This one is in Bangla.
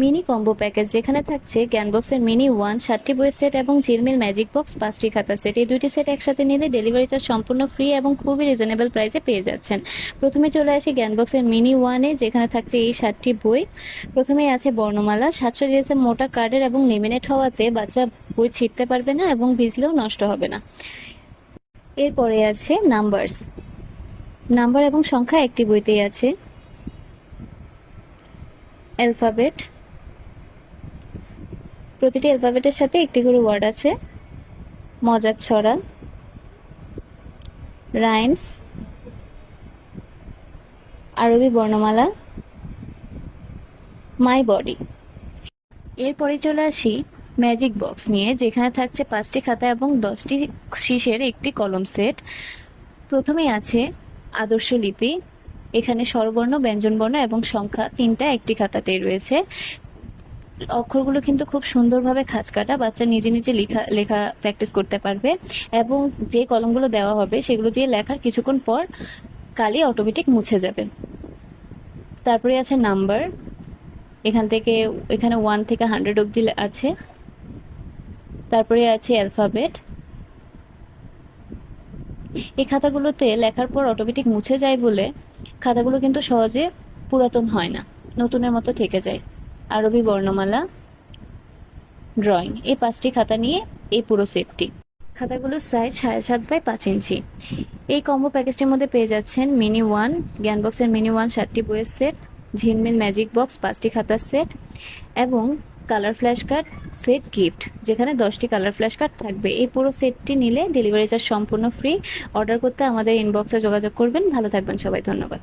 মিনি কম্বো প্যাকেজ, যেখানে থাকছে জ্ঞানবক্সের মিনি ওয়ান 7টি বইয়ের সেট এবং ঝিলমিল ম্যাজিক বক্স 5টি খাতার সেট। এই দুইটি সেট একসাথে নিলে ডেলিভারি চার্জ সম্পূর্ণ ফ্রি এবং খুবই রিজনেবল প্রাইসে পেয়ে যাচ্ছেন। প্রথমে চলে আসি জ্ঞানবক্সের মিনি ওয়ানে, যেখানে থাকছে এই 7টি বই। প্রথমেই আছে বর্ণমালা, 700 মোটা কার্ডের এবং লেমিনেট হওয়াতে বাচ্চা বই ছিঁড়তে পারবে না এবং ভিজলেও নষ্ট হবে না। এরপরে আছে নাম্বারস, নাম্বার এবং সংখ্যা একটি বইতেই আছে। অ্যালফাবেট, প্রতিটি অ্যালফাবেটের সাথে একটি করে ওয়ার্ড আছে। মজার ছড়া, রাইমস, আরবি বর্ণমালা, মাই বডি। এরপরে চলে আসি ম্যাজিক বক্স নিয়ে, যেখানে থাকছে 5টি খাতা এবং 10টি শীষের একটি কলম সেট। প্রথমেই আছে আদর্শ লিপি, এখানে স্বরবর্ণ, ব্যঞ্জনবর্ণ এবং সংখ্যা তিনটা একটি খাতাতেই রয়েছে। অক্ষরগুলো কিন্তু খুব সুন্দরভাবে খাঁজ কাটা, বাচ্চা নিজে নিজে লেখা প্র্যাকটিস করতে পারবে। এবং যে কলমগুলো দেওয়া হবে সেগুলো দিয়ে লেখার কিছুক্ষণ পর কালি অটোমেটিক মুছে যাবে। তারপরে আছে নাম্বার, এখানে 1 থেকে 100 অবধি আছে। তারপরে আছে অ্যালফাবেট, এই খাতাগুলোতে লেখার পর অটোমেটিক মুছে যায় বলে খাতাগুলো কিন্তু সহজে পুরাতন হয় না, নতুনের মতো থেকে যায়। আরবি বর্ণমালা, ড্রয়িং, এই 5টি খাতা নিয়ে এই পুরো সেটটি। খাতাগুলোর সাইজ 7.5 বাই 5 ইঞ্চি। এই কম্বো প্যাকেজটির মধ্যে পেয়ে যাচ্ছেন মিনি ওয়ান, জ্ঞানবক্সের মিনি ওয়ান 7টি বইয়ের সেট, ঝিলমিল ম্যাজিক বক্স 5টি খাতার সেট এবং colour flash card set gift, যেখানে 10টি কালার ফ্ল্যাশ কার্ড থাকবে। এই পুরো সেটটি নিলে ডেলিভারি চার্জ সম্পূর্ণ ফ্রি। অর্ডার করতে আমাদের ইনবক্সে যোগাযোগ করবেন। ভালো থাকবেন সবাই, ধন্যবাদ।